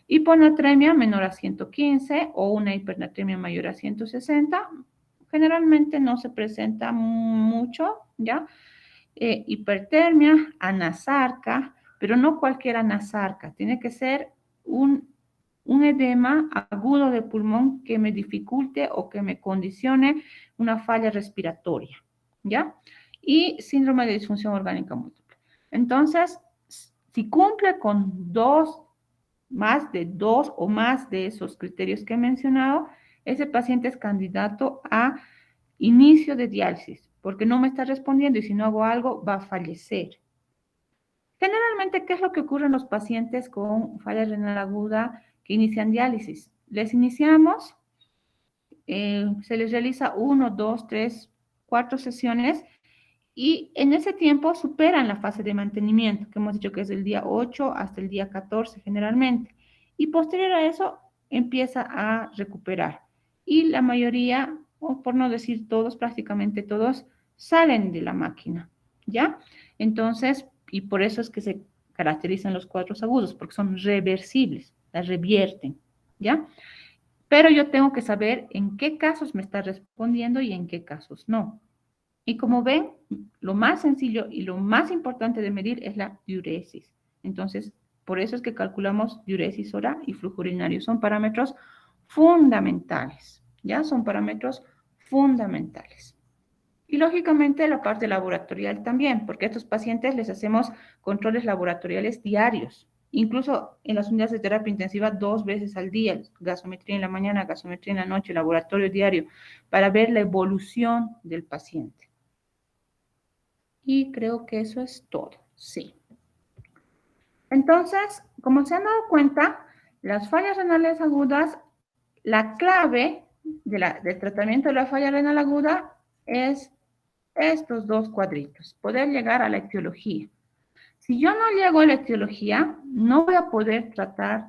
Hiponatremia menor a 115 o una hipernatremia mayor a 160, generalmente no se presenta mucho, ¿ya? Hipertermia, anasarca, pero no cualquier anasarca, tiene que ser un edema agudo de pulmón que me dificulte o que me condicione una falla respiratoria, ¿ya? Y síndrome de disfunción orgánica múltiple. Entonces, si cumple con más de dos o más de esos criterios que he mencionado, ese paciente es candidato a inicio de diálisis, porque no me está respondiendo y si no hago algo va a fallecer. Generalmente, ¿qué es lo que ocurre en los pacientes con falla renal aguda que inician diálisis? Les iniciamos, se les realiza 1, 2, 3, 4 sesiones y en ese tiempo superan la fase de mantenimiento, que hemos dicho que es del día 8 hasta el día 14 generalmente. Y posterior a eso empieza a recuperar. Y la mayoría, o por no decir todos, prácticamente todos, salen de la máquina, ¿ya? Entonces, y por eso es que se caracterizan los cuadros agudos, porque son reversibles, las revierten, ¿ya? Pero yo tengo que saber en qué casos me está respondiendo y en qué casos no. Y como ven, lo más sencillo y lo más importante de medir es la diuresis. Entonces, por eso es que calculamos diuresis hora y flujo urinario. Son parámetros fundamentales, ¿ya? Son parámetros fundamentales. Y lógicamente la parte laboratorial también, porque a estos pacientes les hacemos controles laboratoriales diarios, incluso en las unidades de terapia intensiva 2 veces al día, gasometría en la mañana, gasometría en la noche, laboratorio diario, para ver la evolución del paciente. Y creo que eso es todo, sí. Entonces, como se han dado cuenta, las fallas renales agudas, la clave del tratamiento de la falla renal aguda es estos dos cuadritos, poder llegar a la etiología. Si yo no llego a la etiología, no voy a poder tratar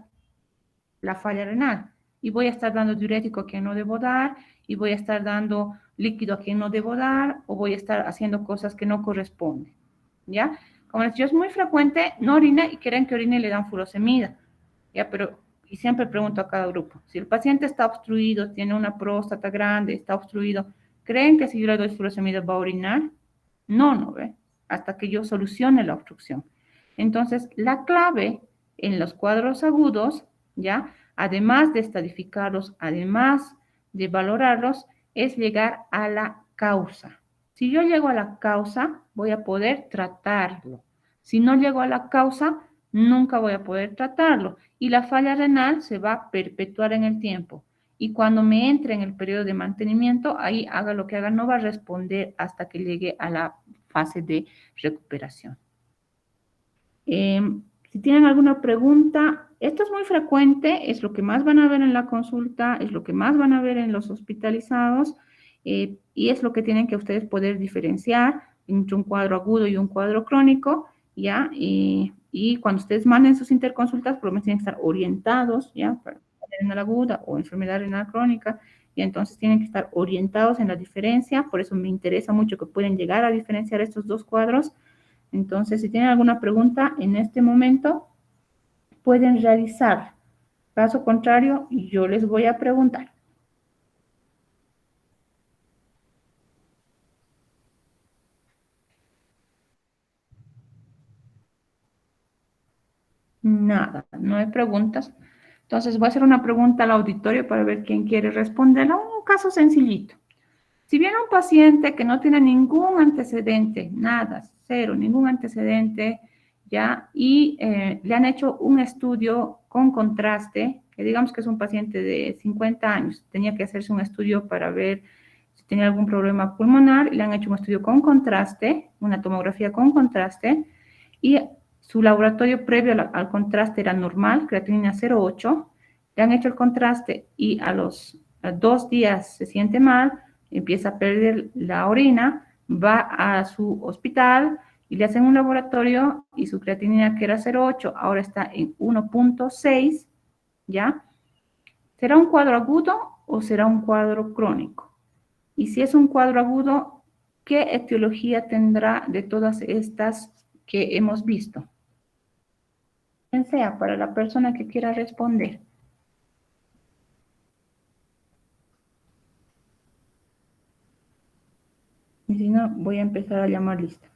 la falla renal y voy a estar dando diurético a quien no debo dar y voy a estar dando líquido a quien no debo dar o voy a estar haciendo cosas que no corresponden, ¿ya? Como les digo, es muy frecuente, no orina y quieren que orine y le dan furosemida, ¿ya? Pero, y siempre pregunto a cada grupo, si el paciente está obstruido, tiene una próstata grande, está obstruido, ¿creen que si yo le doy furosemida va a orinar? No, no ve, hasta que yo solucione la obstrucción. Entonces, la clave en los cuadros agudos, ¿ya? Además de estadificarlos, además de valorarlos, es llegar a la causa. Si yo llego a la causa, voy a poder tratarlo. Si no llego a la causa, nunca voy a poder tratarlo. Y la falla renal se va a perpetuar en el tiempo. Y cuando me entre en el periodo de mantenimiento, ahí haga lo que haga, no va a responder hasta que llegue a la fase de recuperación. Si tienen alguna pregunta, esto es muy frecuente, es lo que más van a ver en la consulta, es lo que más van a ver en los hospitalizados y es lo que tienen que ustedes poder diferenciar entre un cuadro agudo y un cuadro crónico, ¿ya? Y cuando ustedes manden sus interconsultas, por lo menos tienen que estar orientados, ¿ya? Para renal aguda o enfermedad renal crónica, y entonces tienen que estar orientados en la diferencia, por eso me interesa mucho que pueden llegar a diferenciar estos dos cuadros. Entonces, si tienen alguna pregunta en este momento, pueden realizar. Caso contrario, yo les voy a preguntar. Nada, no hay preguntas. Entonces, voy a hacer una pregunta al auditorio para ver quién quiere responderla. Un caso sencillito. Si viene un paciente que no tiene ningún antecedente, nada, cero, ningún antecedente, ¿ya? Y le han hecho un estudio con contraste, que digamos que es un paciente de 50 años, tenía que hacerse un estudio para ver si tenía algún problema pulmonar, y le han hecho un estudio con contraste, una tomografía con contraste, y su laboratorio previo al contraste era normal, creatinina 0,8, le han hecho el contraste y a los 2 días se siente mal, empieza a perder la orina, va a su hospital y le hacen un laboratorio y su creatinina que era 0,8 ahora está en 1,6, ¿ya? ¿Será un cuadro agudo o será un cuadro crónico? Y si es un cuadro agudo, ¿qué etiología tendrá de todas estas que hemos visto? Quien sea, para la persona que quiera responder. Y si no, voy a empezar a llamar lista.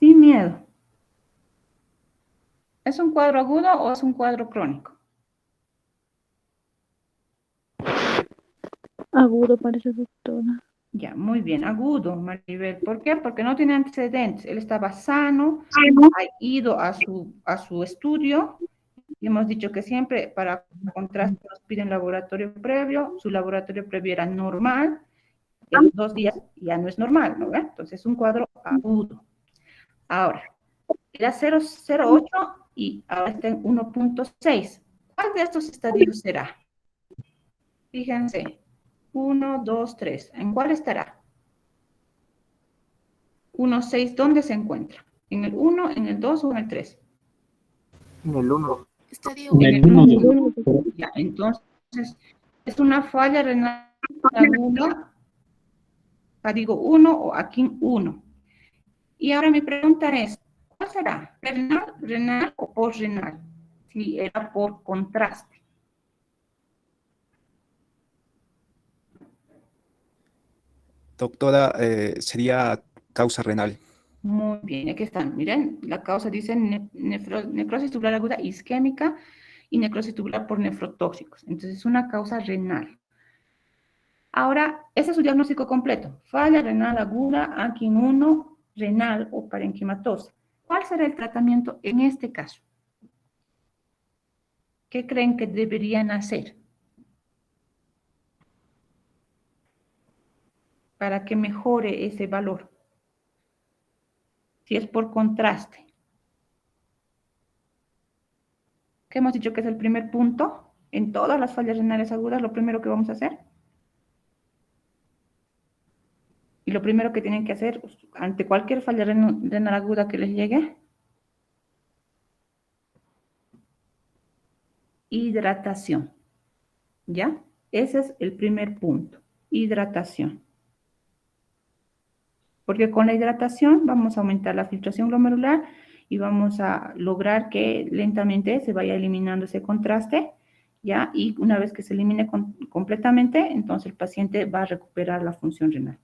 Sin miedo. ¿Es un cuadro agudo o es un cuadro crónico? Agudo parece, doctora. Ya, muy bien, agudo, Maribel. ¿Por qué? Porque no tiene antecedentes. Él estaba sano, ha ido a su estudio Y hemos dicho que siempre para contraste nos piden laboratorio previo, su laboratorio previo era normal, y a los 2 días ya no es normal, ¿no? Entonces es un cuadro agudo. Ahora, era 0,08 y ahora está en 1,6. ¿Cuál de estos estadios será? Fíjense, 1, 2, 3. ¿En cuál estará? 1,6, ¿dónde se encuentra? ¿En el 1, en el 2 o en el 3? En el 1. Estadio En el 1. 1. Ya, entonces, es una falla renal aguda, acá digo 1 o aquí 1. Y ahora mi pregunta es, ¿cuál será? ¿Renal, renal o posrenal? Si era por contraste. Doctora, sería causa renal. Muy bien, aquí están. Miren, la causa dice necrosis tubular aguda isquémica y necrosis tubular por nefrotóxicos. Entonces, es una causa renal. Ahora, ese es su diagnóstico completo. Falla renal aguda, Akin 1, renal o parenquimatosa. ¿Cuál será el tratamiento en este caso? ¿Qué creen que deberían hacer para que mejore ese valor? Si es por contraste. ¿Qué hemos dicho que es el primer punto? En todas las fallas renales agudas, lo primero que vamos a hacer. Y lo primero que tienen que hacer ante cualquier falla renal aguda que les llegue, hidratación. ¿Ya? Ese es el primer punto, hidratación. Porque con la hidratación vamos a aumentar la filtración glomerular y vamos a lograr que lentamente se vaya eliminando ese contraste, ¿ya? Y una vez que se elimine completamente, entonces el paciente va a recuperar la función renal.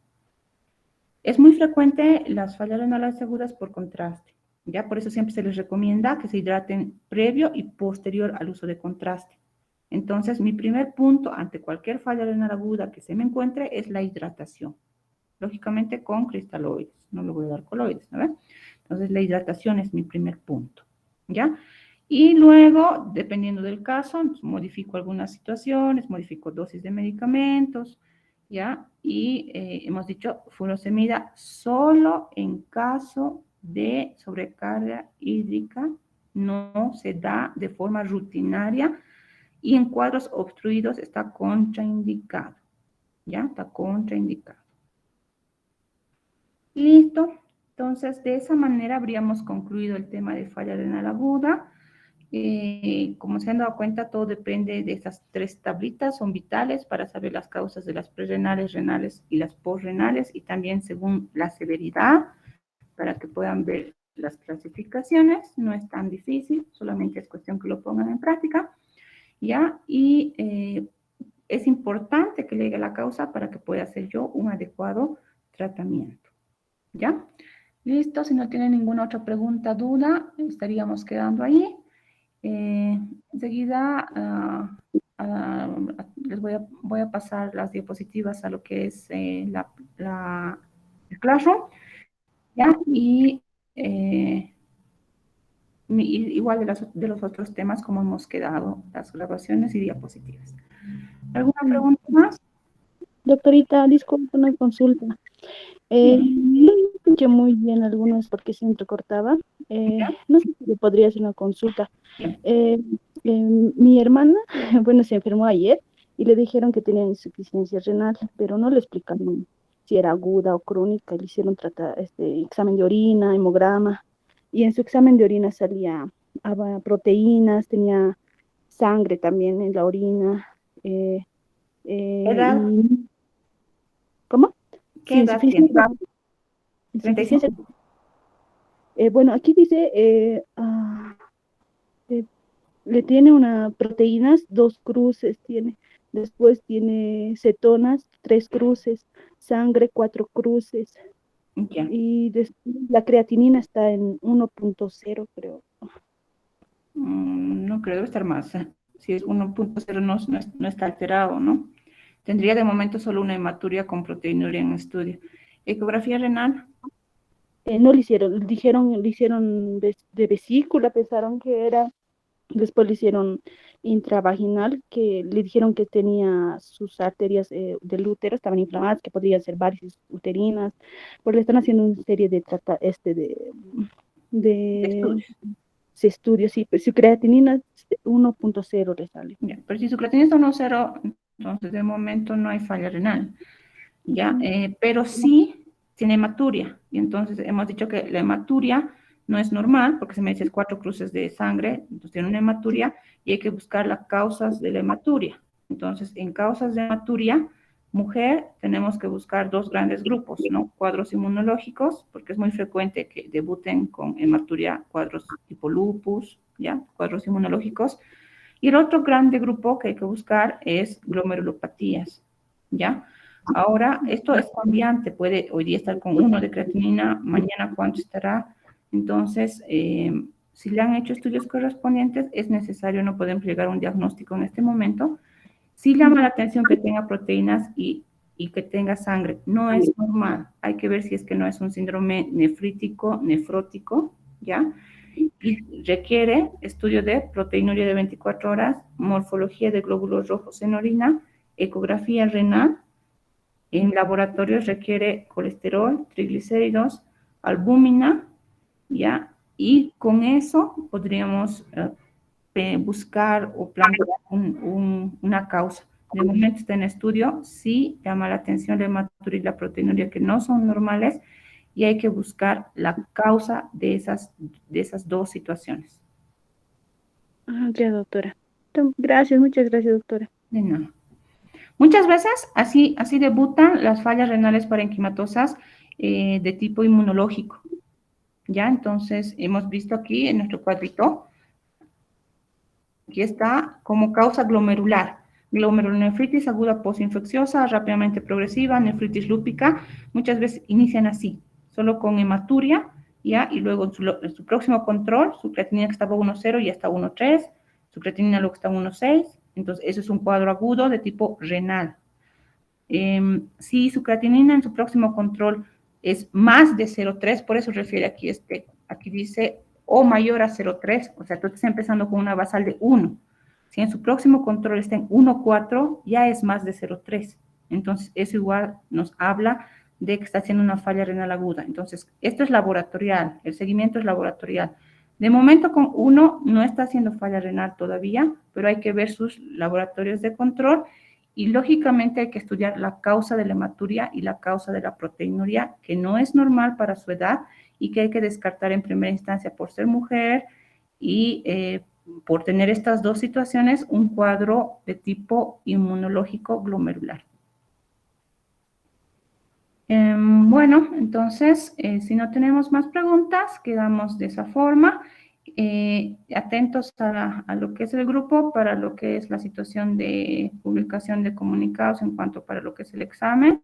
Es muy frecuente las fallas renales agudas por contraste, ¿ya? Por eso siempre se les recomienda que se hidraten previo y posterior al uso de contraste. Entonces, mi primer punto ante cualquier falla renal aguda que se me encuentre es la hidratación. Lógicamente con cristaloides, no le voy a dar coloides, ¿no? Entonces, la hidratación es mi primer punto, ¿ya? Y luego, dependiendo del caso, modifico algunas situaciones, modifico dosis de medicamentos, ¿ya? Y hemos dicho furosemida solo en caso de sobrecarga hídrica, no se da de forma rutinaria y en cuadros obstruidos está contraindicado, ¿ya? Está contraindicado. Listo. Entonces, de esa manera habríamos concluido el tema de falla renal aguda. Como se han dado cuenta, todo depende de esas 3 tablitas, son vitales para saber las causas de las prerenales, renales y las posrenales, y también según la severidad, para que puedan ver las clasificaciones. No es tan difícil, solamente es cuestión que lo pongan en práctica, ¿ya? Y es importante que le llegue la causa para que pueda hacer yo un adecuado tratamiento, ¿ya? Listo, si no tienen ninguna otra pregunta, duda, estaríamos quedando ahí. Enseguida les voy a pasar las diapositivas a lo que es el Classroom, ¿ya? Y igual de los otros temas, como hemos quedado, las grabaciones y diapositivas. ¿Alguna pregunta más? Doctorita, disculpe una consulta. No escuché muy bien algunos porque se entrecortaba. No sé si le podría hacer una consulta. Mi hermana, bueno, se enfermó ayer y le dijeron que tenía insuficiencia renal, pero no le explicaron si era aguda o crónica. Le hicieron examen de orina, hemograma, y en su examen de orina salía proteínas, tenía sangre también en la orina. ¿Edad? ¿Cómo? ¿Qué Sí, edad tiene? insuficiencia. 35. Bueno, aquí dice, le tiene una proteínas, 2 cruces tiene. Después tiene cetonas, 3 cruces. Sangre, 4 cruces. Ya. Y la creatinina está en 1.0, creo. No creo, debe estar más. Si es 1,0 no está alterado, ¿no? Tendría de momento solo una hematuria con proteinuria en estudio. Ecografía renal, No le hicieron, le hicieron de vesícula, pensaron que era, Después le hicieron intravaginal, que le dijeron que tenía sus arterias del útero, estaban inflamadas, que podrían ser varices uterinas, pues le están haciendo una serie de de estudios, sí, pues su creatinina 1.0 le sale. Ya, pero si su creatinina está 1,0, entonces de momento no hay falla renal, ¿ya? Pero sí tiene hematuria, y entonces hemos dicho que la hematuria no es normal, porque se me dice 4 cruces de sangre, entonces tiene una hematuria, y hay que buscar las causas de la hematuria. Entonces, en causas de hematuria, mujer, tenemos que buscar 2 grandes grupos, ¿no? Cuadros inmunológicos, porque es muy frecuente que debuten con hematuria cuadros tipo lupus, ¿ya? Cuadros inmunológicos. Y el otro grande grupo que hay que buscar es glomerulopatías, ¿ya? Ahora, esto es cambiante, puede hoy día estar con 1 de creatinina, mañana cuánto estará. Entonces, si le han hecho estudios correspondientes, es necesario, no podemos llegar a un diagnóstico en este momento. Sí llama la atención que tenga proteínas y que tenga sangre. No es normal. Hay que ver si es que no es un síndrome nefrítico, nefrótico, ¿ya? Y requiere estudio de proteinuria de 24 horas, morfología de glóbulos rojos en orina, ecografía renal. En laboratorios requiere colesterol, triglicéridos, albúmina, ¿ya? Y con eso podríamos buscar o plantear una causa. De momento está en estudio, sí llama la atención la hematuria y la proteinuria que no son normales, y hay que buscar la causa de esas 2 situaciones. Ya, doctora. Gracias, muchas gracias, doctora. De nada. Muchas veces así debutan las fallas renales parenquimatosas de tipo inmunológico. ¿Ya? Entonces, hemos visto aquí en nuestro cuadrito, aquí está como causa glomerular. Glomerulonefritis aguda postinfecciosa, rápidamente progresiva, nefritis lúpica, muchas veces inician así, solo con hematuria, ¿ya? Y luego en su próximo control, su creatinina que estaba 1,0 ya está 1,3, su creatinina luego está 1,6, entonces eso es un cuadro agudo de tipo renal. Si su creatinina en su próximo control es más de 0,3, por eso refiere aquí aquí dice o mayor a 0,3, o sea, tú estás empezando con una basal de 1. Si en su próximo control está en 1,4, ya es más de 0,3. Entonces, eso igual nos habla de que está haciendo una falla renal aguda. Entonces, esto es laboratorial, el seguimiento es laboratorial. De momento con 1 no está haciendo falla renal todavía, pero hay que ver sus laboratorios de control y lógicamente hay que estudiar la causa de la hematuria y la causa de la proteinuria, que no es normal para su edad y que hay que descartar en primera instancia por ser mujer y por tener estas 2 situaciones, un cuadro de tipo inmunológico glomerular. Bueno, entonces, si no tenemos más preguntas, quedamos de esa forma. Atentos a lo que es el grupo, para lo que es la situación de publicación de comunicados en cuanto para lo que es el examen.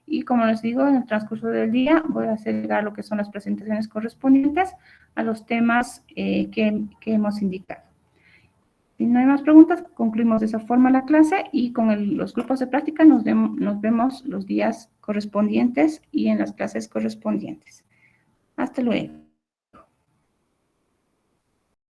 Y como les digo, en el transcurso del día voy a hacer llegar lo que son las presentaciones correspondientes a los temas que hemos indicado. Si no hay más preguntas, concluimos de esa forma la clase y con los grupos de práctica nos vemos los días correspondientes y en las clases correspondientes. Hasta luego.